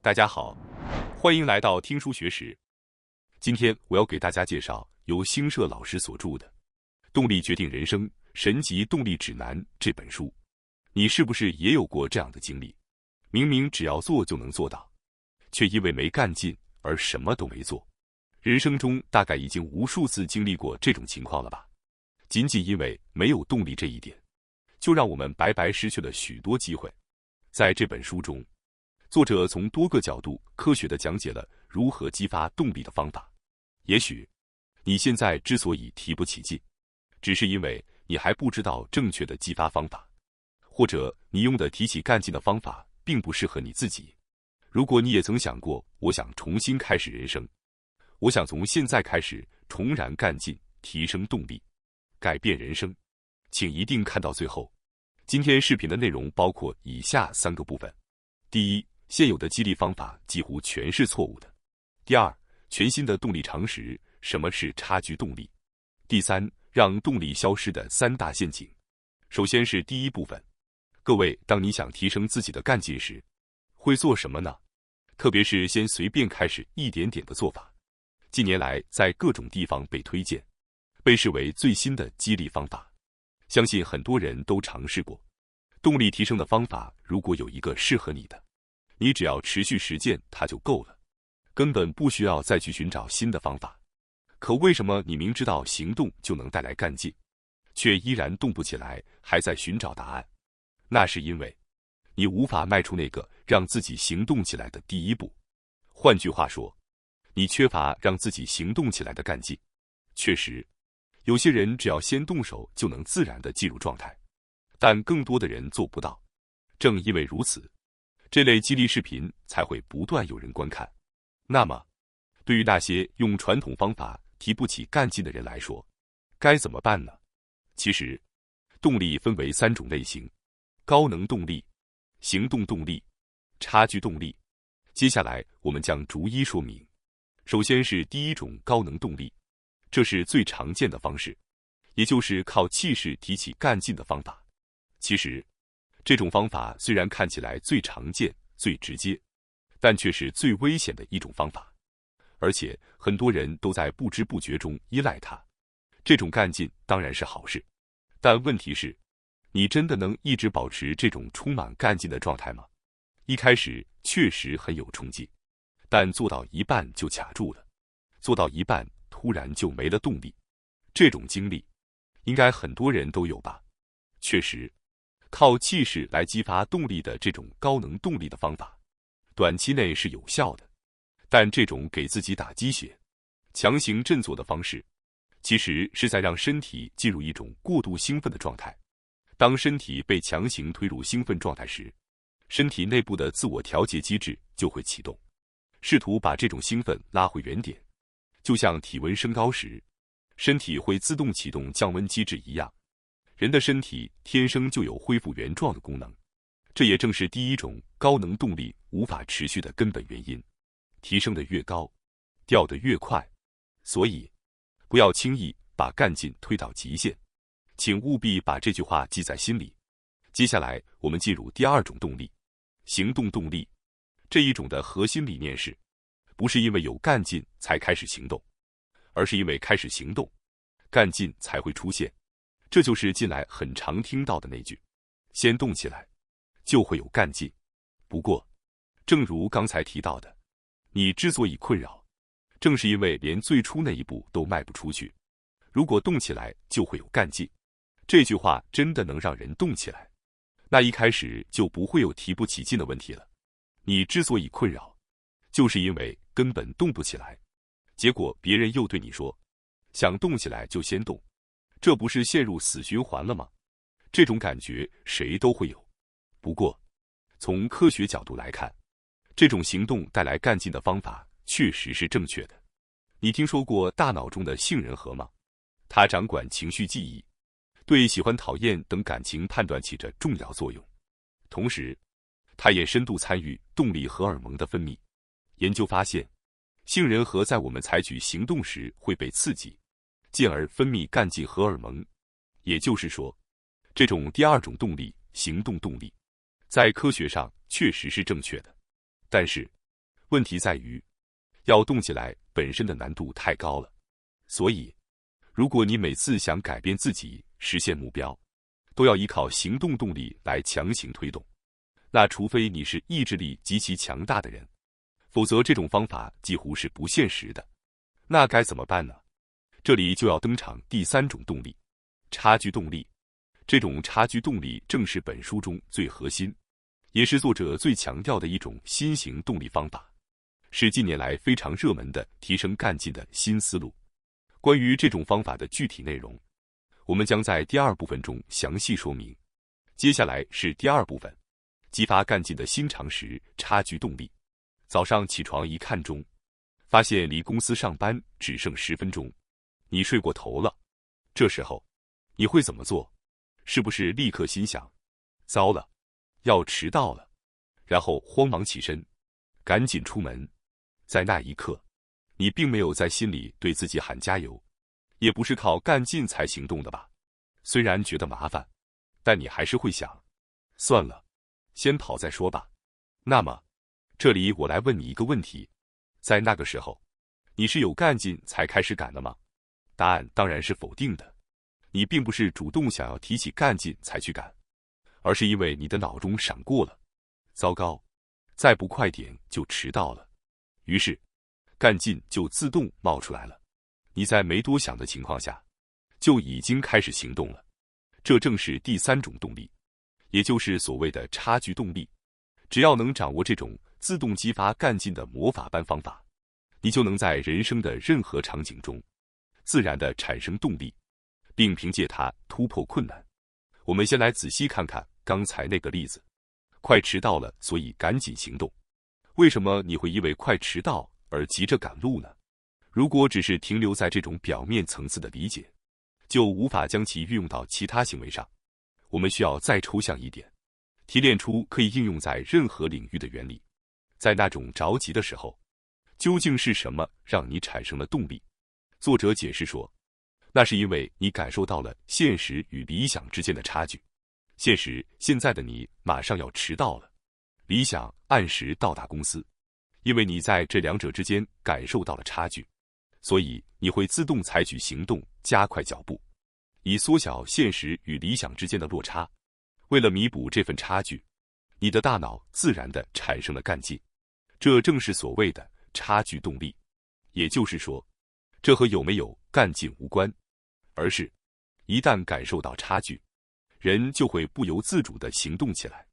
大家好，欢迎来到听书学史。今天我要给大家介绍由星社老师所著的《动力决定人生：神级动力指南》这本书。你是不是也有过这样的经历？明明只要做就能做到，却因为没干劲而什么都没做。人生中大概已经无数次经历过这种情况了吧？仅仅因为没有动力这一点，就让我们白白失去了许多机会。在这本书中，作者从多个角度科学地讲解了如何激发动力的方法。也许你现在之所以提不起劲，只是因为你还不知道正确的激发方法，或者你用的提起干劲的方法并不适合你自己。如果你也曾想过，我想重新开始人生，我想从现在开始重燃干劲，提升动力，改变人生，请一定看到最后。今天视频的内容包括以下3个部分：第一，现有的激励方法几乎全是错误的；第二，全新的动力常识，什么是差距动力；第三，让动力消失的3大陷阱。首先是第一部分，各位，当你想提升自己的干劲时，会做什么呢？特别是先随便开始一点点的做法，近年来在各种地方被推荐，被视为最新的激励方法。相信很多人都尝试过。动力提升的方法，如果有一个适合你的，你只要持续实践它就够了，根本不需要再去寻找新的方法。可为什么你明知道行动就能带来干劲，却依然动不起来，还在寻找答案？那是因为你无法迈出那个让自己行动起来的第一步。换句话说，你缺乏让自己行动起来的干劲。确实，有些人只要先动手就能自然地进入状态，但更多的人做不到。正因为如此，这类激励视频才会不断有人观看。那么，对于那些用传统方法提不起干劲的人来说，该怎么办呢？其实，动力分为3种类型：高能动力、行动动力、差距动力。接下来我们将逐一说明。首先是第一种高能动力，这是最常见的方式，也就是靠气势提起干劲的方法。其实，这种方法虽然看起来最常见、最直接，但却是最危险的一种方法，而且很多人都在不知不觉中依赖它。这种干劲当然是好事，但问题是，你真的能一直保持这种充满干劲的状态吗？一开始确实很有冲劲，但做到一半就卡住了，做到一半突然就没了动力。这种经历，应该很多人都有吧？确实，靠气势来激发动力的这种高能动力的方法，短期内是有效的，但这种给自己打鸡血、强行振作的方式，其实是在让身体进入一种过度兴奋的状态。当身体被强行推入兴奋状态时，身体内部的自我调节机制就会启动，试图把这种兴奋拉回原点。就像体温升高时，身体会自动启动降温机制一样，人的身体天生就有恢复原状的功能。这也正是第一种高能动力无法持续的根本原因。提升的越高，掉得越快。所以，不要轻易把干劲推到极限，请务必把这句话记在心里。接下来，我们进入第二种动力，行动动力。这一种的核心理念是，不是因为有干劲才开始行动，而是因为开始行动，干劲才会出现。这就是近来很常听到的那句：先动起来，就会有干劲。不过，正如刚才提到的，你之所以困扰，正是因为连最初那一步都迈不出去。如果动起来就会有干劲，这句话真的能让人动起来，那一开始就不会有提不起劲的问题了。你之所以困扰，就是因为根本动不起来，结果别人又对你说，想动起来就先动，这不是陷入死循环了吗？这种感觉谁都会有。不过，从科学角度来看，这种行动带来干劲的方法确实是正确的。你听说过大脑中的杏仁核吗？它掌管情绪记忆，对喜欢讨厌等感情判断起着重要作用。同时，它也深度参与动力荷尔蒙的分泌。研究发现，杏仁核在我们采取行动时会被刺激，进而分泌干劲荷尔蒙。也就是说，这种第二种动力，行动动力，在科学上确实是正确的。但是，问题在于，要动起来本身的难度太高了。所以，如果你每次想改变自己、实现目标，都要依靠行动动力来强行推动，那除非你是意志力极其强大的人，否则这种方法几乎是不现实的。那该怎么办呢？这里就要登场第三种动力——差距动力。这种差距动力正是本书中最核心，也是作者最强调的一种新型动力方法，是近年来非常热门的提升干劲的新思路。关于这种方法的具体内容，我们将在第二部分中详细说明。接下来是第二部分，激发干劲的新常识——差距动力。早上起床一看钟，发现离公司上班只剩10分钟，你睡过头了。这时候，你会怎么做？是不是立刻心想，糟了，要迟到了，然后慌忙起身，赶紧出门？在那一刻，你并没有在心里对自己喊加油，也不是靠干劲才行动的吧？虽然觉得麻烦，但你还是会想，算了，先跑再说吧。那么，这里我来问你一个问题，在那个时候，你是有干劲才开始赶的吗？答案当然是否定的。你并不是主动想要提起干劲才去赶，而是因为你的脑中闪过了，糟糕，再不快点就迟到了。于是，干劲就自动冒出来了。你在没多想的情况下，就已经开始行动了。这正是第三种动力，也就是所谓的差距动力。只要能掌握这种自动激发干劲的魔法般方法，你就能在人生的任何场景中自然地产生动力，并凭借它突破困难。我们先来仔细看看刚才那个例子，快迟到了，所以赶紧行动。为什么你会因为快迟到而急着赶路呢？如果只是停留在这种表面层次的理解，就无法将其运用到其他行为上。我们需要再抽象一点，提炼出可以应用在任何领域的原理。在那种着急的时候，究竟是什么让你产生了动力？作者解释说，那是因为你感受到了现实与理想之间的差距。现实，现在的你马上要迟到了；理想，按时到达公司。因为你在这两者之间感受到了差距，所以你会自动采取行动，加快脚步，以缩小现实与理想之间的落差。为了弥补这份差距，你的大脑自然地产生了干劲。这正是所谓的差距动力。也就是说，这和有没有干劲无关，而是一旦感受到差距，人就会不由自主地行动起来。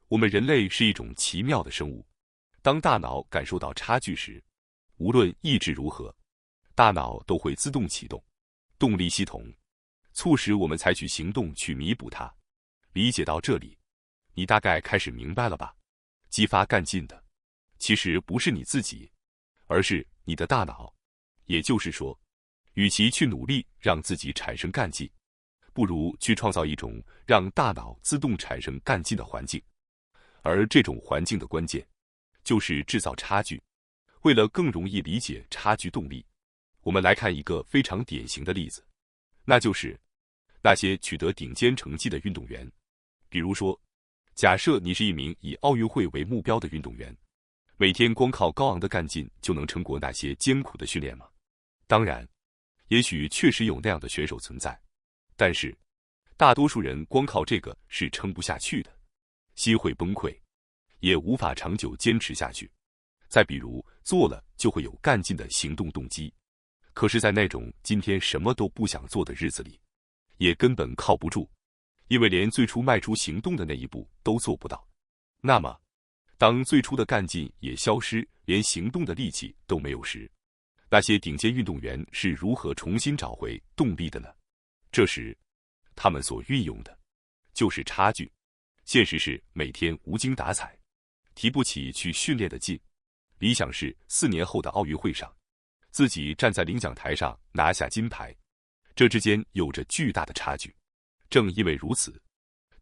我们人类是一种奇妙的生物，当大脑感受到差距时，无论意志如何，大脑都会自动启动动力系统，促使我们采取行动去弥补它。理解到这里，你大概开始明白了吧？激发干劲的，其实不是你自己，而是你的大脑。也就是说，与其去努力让自己产生干劲，不如去创造一种让大脑自动产生干劲的环境。而这种环境的关键，就是制造差距。为了更容易理解差距动力，我们来看一个非常典型的例子，那就是那些取得顶尖成绩的运动员。比如说，假设你是一名以奥运会为目标的运动员，每天光靠高昂的干劲就能撑过那些艰苦的训练吗？当然，也许确实有那样的选手存在，但是大多数人光靠这个是撑不下去的，心会崩溃，也无法长久坚持下去。再比如，做了就会有干劲的行动动机，可是在那种今天什么都不想做的日子里，也根本靠不住，因为连最初迈出行动的那一步都做不到。那么，当最初的干劲也消失，连行动的力气都没有时，那些顶尖运动员是如何重新找回动力的呢？这时，他们所运用的就是差距。现实是每天无精打采，提不起去训练的劲；理想是4年后的奥运会上，自己站在领奖台上拿下金牌。这之间有着巨大的差距。正因为如此，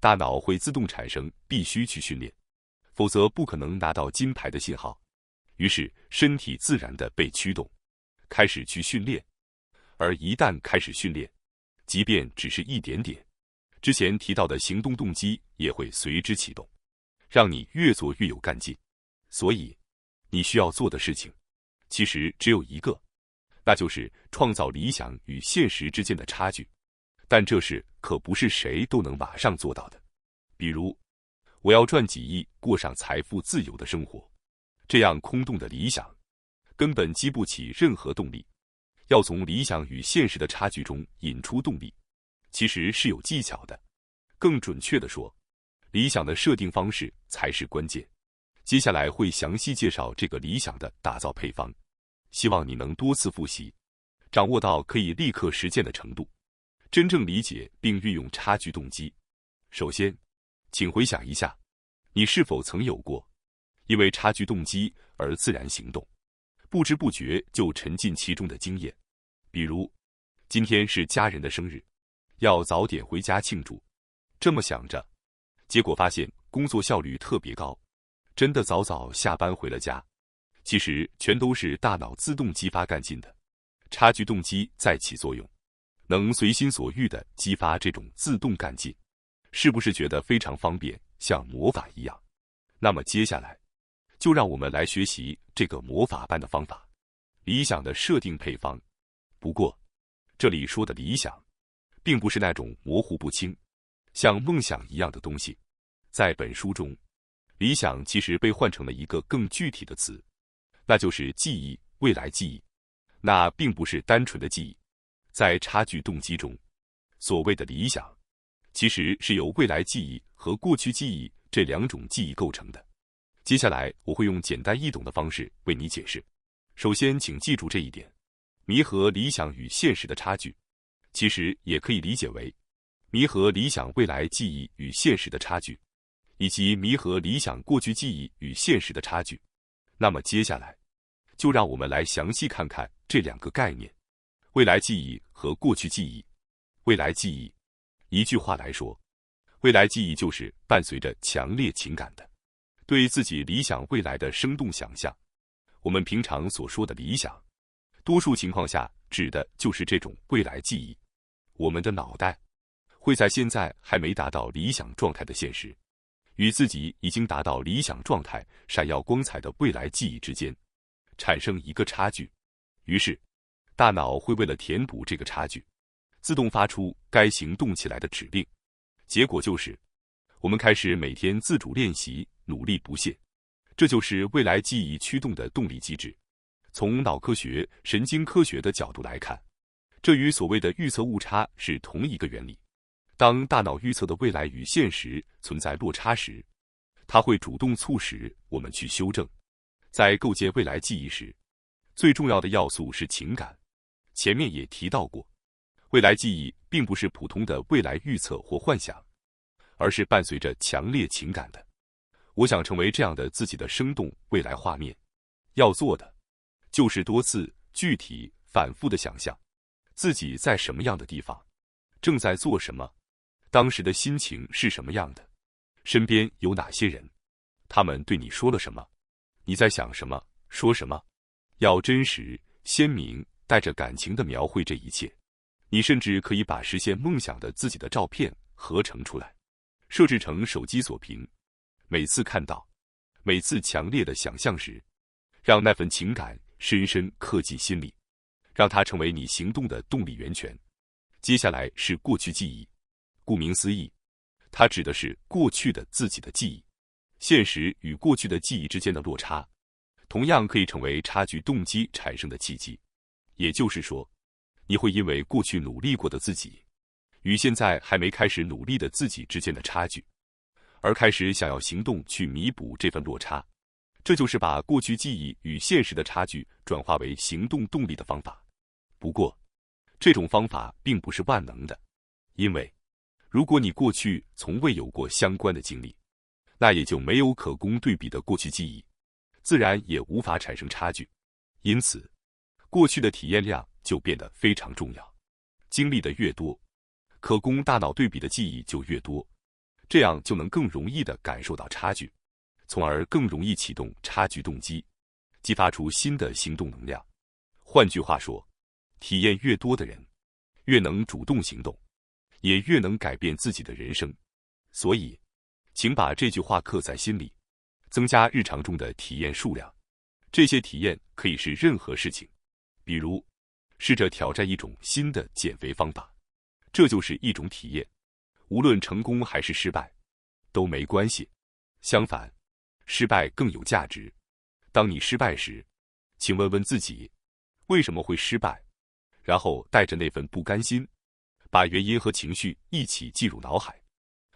大脑会自动产生必须去训练，否则不可能拿到金牌的信号。于是身体自然地被驱动，开始去训练。而一旦开始训练，即便只是一点点，之前提到的行动动机也会随之启动，让你越做越有干劲。所以，你需要做的事情其实只有一个，那就是创造理想与现实之间的差距。但这事可不是谁都能马上做到的。比如，我要赚几亿，过上财富自由的生活，这样空洞的理想根本激不起任何动力。要从理想与现实的差距中引出动力，其实是有技巧的。更准确地说，理想的设定方式才是关键。接下来会详细介绍这个理想的打造配方，希望你能多次复习，掌握到可以立刻实践的程度，真正理解并运用差距动机。首先，请回想一下，你是否曾有过因为差距动机而自然行动，不知不觉就沉浸其中的经验？比如，今天是家人的生日，要早点回家庆祝，这么想着，结果发现工作效率特别高，真的早早下班回了家。其实全都是大脑自动激发干劲的，差距动机在起作用，能随心所欲地激发这种自动干劲，是不是觉得非常方便，像魔法一样？那么接下来，就让我们来学习这个魔法般的方法——理想的设定配方。不过，这里说的理想，并不是那种模糊不清，像梦想一样的东西。在本书中，理想其实被换成了一个更具体的词，那就是记忆，未来记忆。那并不是单纯的记忆。在差距动机中，所谓的理想，其实是由未来记忆和过去记忆这两种记忆构成的。接下来我会用简单易懂的方式为你解释。首先，请记住这一点：弥合理想与现实的差距，其实也可以理解为弥合理想未来记忆与现实的差距，以及弥合理想过去记忆与现实的差距。那么接下来，就让我们来详细看看这两个概念：未来记忆和过去记忆。未来记忆，一句话来说，未来记忆就是伴随着强烈情感的，对自己理想未来的生动想象。我们平常所说的理想，多数情况下指的就是这种未来记忆。我们的脑袋会在现在还没达到理想状态的现实，与自己已经达到理想状态、闪耀光彩的未来记忆之间产生一个差距。于是，大脑会为了填补这个差距，自动发出该行动起来的指令。结果就是，我们开始每天自主练习，努力不懈。这就是未来记忆驱动的动力机制。从脑科学、神经科学的角度来看，这与所谓的预测误差是同一个原理。当大脑预测的未来与现实存在落差时，它会主动促使我们去修正。在构建未来记忆时，最重要的要素是情感。前面也提到过，未来记忆并不是普通的未来预测或幻想，而是伴随着强烈情感的。我想成为这样的自己的生动未来画面，要做的就是多次、具体、反复的想象自己在什么样的地方，正在做什么，当时的心情是什么样的，身边有哪些人，他们对你说了什么，你在想什么，说什么。要真实、鲜明，带着感情的描绘这一切。你甚至可以把实现梦想的自己的照片合成出来，设置成手机锁屏。每次看到，每次强烈的想象时，让那份情感深深刻进心里，让它成为你行动的动力源泉。接下来是过去记忆，顾名思义，它指的是过去的自己的记忆。现实与过去的记忆之间的落差，同样可以成为差距动机产生的契机。也就是说，你会因为过去努力过的自己，与现在还没开始努力的自己之间的差距，而开始想要行动去弥补这份落差。这就是把过去记忆与现实的差距转化为行动动力的方法。不过，这种方法并不是万能的，因为如果你过去从未有过相关的经历，那也就没有可供对比的过去记忆，自然也无法产生差距。因此，过去的体验量就变得非常重要。经历的越多，可供大脑对比的记忆就越多，这样就能更容易地感受到差距，从而更容易启动差距动机，激发出新的行动能量。换句话说，体验越多的人，越能主动行动，也越能改变自己的人生。所以，请把这句话刻在心里，增加日常中的体验数量，这些体验可以是任何事情，比如试着挑战一种新的减肥方法，这就是一种体验，无论成功还是失败都没关系。相反，失败更有价值。当你失败时，请问问自己为什么会失败，然后带着那份不甘心，把原因和情绪一起记入脑海，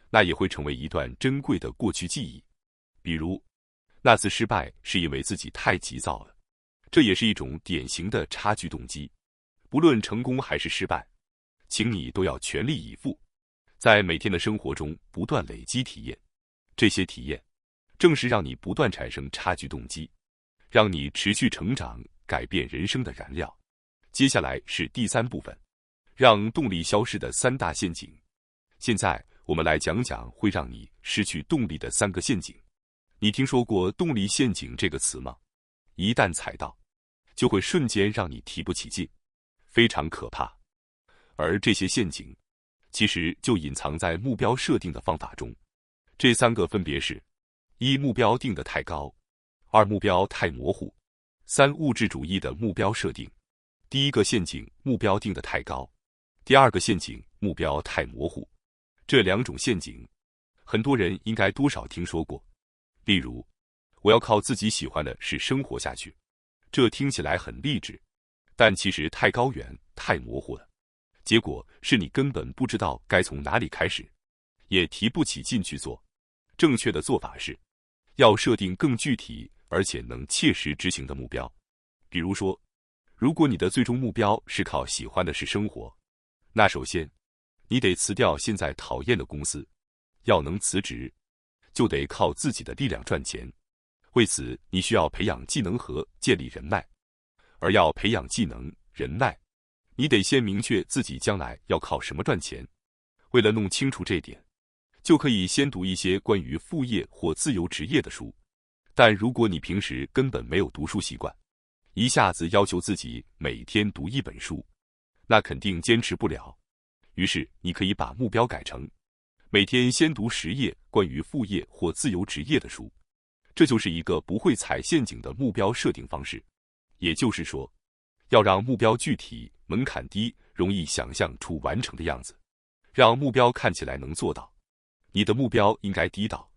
那也会成为一段珍贵的过去记忆。比如，那次失败是因为自己太急躁了，这也是一种典型的差距动机。不论成功还是失败，请你都要全力以赴，在每天的生活中不断累积体验。这些体验正是让你不断产生差距动机，让你持续成长、改变人生的燃料。接下来是第3部分，让动力消失的3大陷阱。现在我们来讲讲会让你失去动力的3个陷阱。你听说过动力陷阱这个词吗？一旦踩到，就会瞬间让你提不起劲，非常可怕。而这些陷阱其实就隐藏在目标设定的方法中。这3个分别是：1. 目标定得太高； 2. 目标太模糊； 3. 物质主义的目标设定。第一个陷阱，目标定得太高；第二个陷阱，目标太模糊。这2种陷阱，很多人应该多少听说过。例如，我要靠自己喜欢的事生活下去，这听起来很励志，但其实太高远、太模糊了。结果是你根本不知道该从哪里开始，也提不起劲去做。正确的做法是，要设定更具体而且能切实执行的目标。比如说，如果你的最终目标是靠喜欢的事生活，那首先，你得辞掉现在讨厌的公司。要能辞职，就得靠自己的力量赚钱。为此，你需要培养技能和建立人脉。而要培养技能、人脉，你得先明确自己将来要靠什么赚钱。为了弄清楚这点，就可以先读一些关于副业或自由职业的书。但如果你平时根本没有读书习惯，一下子要求自己每天读1本书，那肯定坚持不了。于是，你可以把目标改成每天先读10页关于副业或自由职业的书。这就是一个不会踩陷阱的目标设定方式。也就是说，要让目标具体、门槛低、容易想象出完成的样子，让目标看起来能做到。你的目标应该低到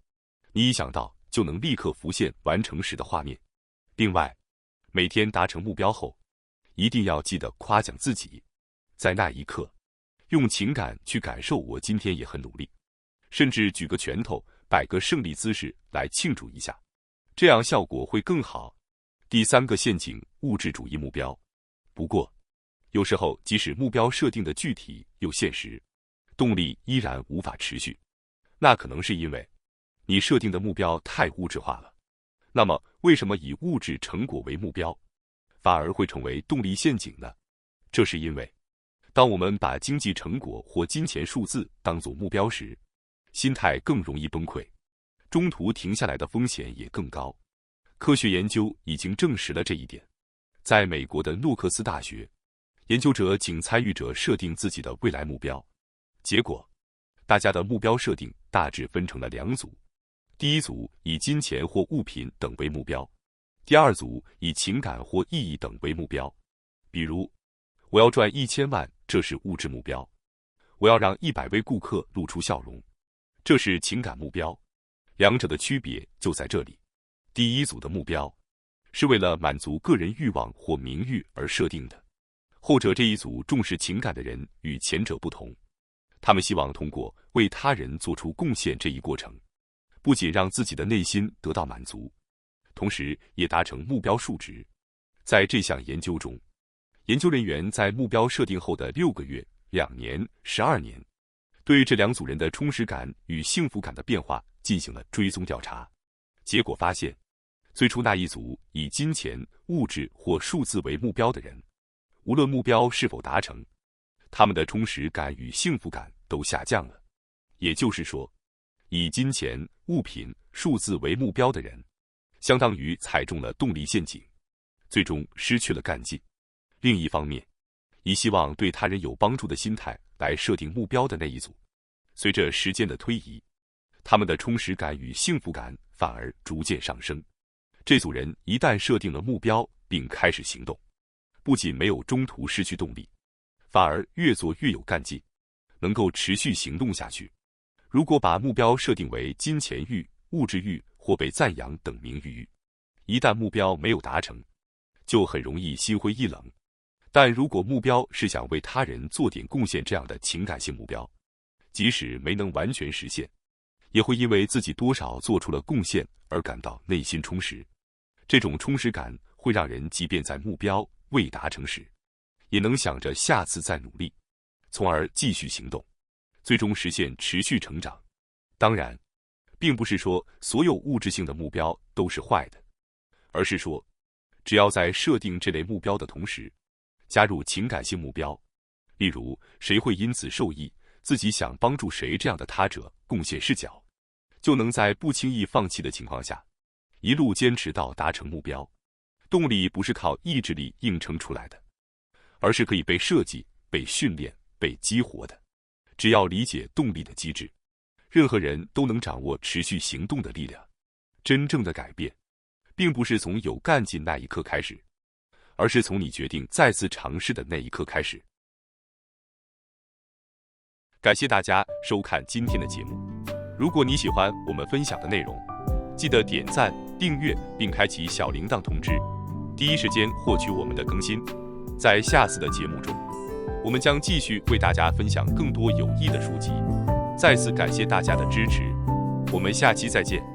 你一想到就能立刻浮现完成时的画面。另外，每天达成目标后，一定要记得夸奖自己，在那一刻，用情感去感受我今天也很努力，甚至举个拳头，摆个胜利姿势来庆祝一下，这样效果会更好。第3个陷阱，物质主义目标。不过，有时候即使目标设定的具体又现实，动力依然无法持续。那可能是因为你设定的目标太物质化了。那么，为什么以物质成果为目标，反而会成为动力陷阱呢？这是因为，当我们把经济成果或金钱数字当作目标时，心态更容易崩溃，中途停下来的风险也更高。科学研究已经证实了这一点。在美国的诺克斯大学，研究者请参与者设定自己的未来目标，结果，大家的目标设定大致分成了2组。第一组以金钱或物品等为目标，第二组以情感或意义等为目标。比如，我要赚1000万，这是物质目标；我要让100位顾客露出笑容，这是情感目标。两者的区别就在这里。第一组的目标是为了满足个人欲望或名誉而设定的，后者这一组重视情感的人与前者不同，他们希望通过为他人做出贡献这一过程，不仅让自己的内心得到满足，同时也达成目标数值。在这项研究中，研究人员在目标设定后的6个月、2年、12年，对这2组人的充实感与幸福感的变化进行了追踪调查。结果发现，最初那一组以金钱、物质或数字为目标的人，无论目标是否达成，他们的充实感与幸福感都下降了。也就是说，以金钱、物品、数字为目标的人，相当于踩中了动力陷阱，最终失去了干劲。另一方面，以希望对他人有帮助的心态来设定目标的那一组，随着时间的推移，他们的充实感与幸福感反而逐渐上升。这组人一旦设定了目标并开始行动，不仅没有中途失去动力，反而越做越有干劲，能够持续行动下去。如果把目标设定为金钱欲、物质欲或被赞扬等名誉欲，一旦目标没有达成，就很容易心灰意冷。但如果目标是想为他人做点贡献这样的情感性目标，即使没能完全实现，也会因为自己多少做出了贡献而感到内心充实。这种充实感会让人即便在目标未达成时，也能想着下次再努力，从而继续行动，最终实现持续成长。当然，并不是说所有物质性的目标都是坏的，而是说，只要在设定这类目标的同时，加入情感性目标，例如谁会因此受益，自己想帮助谁这样的他者贡献视角，就能在不轻易放弃的情况下，一路坚持到达成目标。动力不是靠意志力硬撑出来的，而是可以被设计、被训练、被激活的。只要理解动力的机制，任何人都能掌握持续行动的力量。真正的改变，并不是从有干劲那一刻开始，而是从你决定再次尝试的那一刻开始。感谢大家收看今天的节目。如果你喜欢我们分享的内容，记得点赞、订阅并开启小铃铛通知，第一时间获取我们的更新。在下次的节目中，我们将继续为大家分享更多有益的书籍。再次感谢大家的支持，我们下期再见。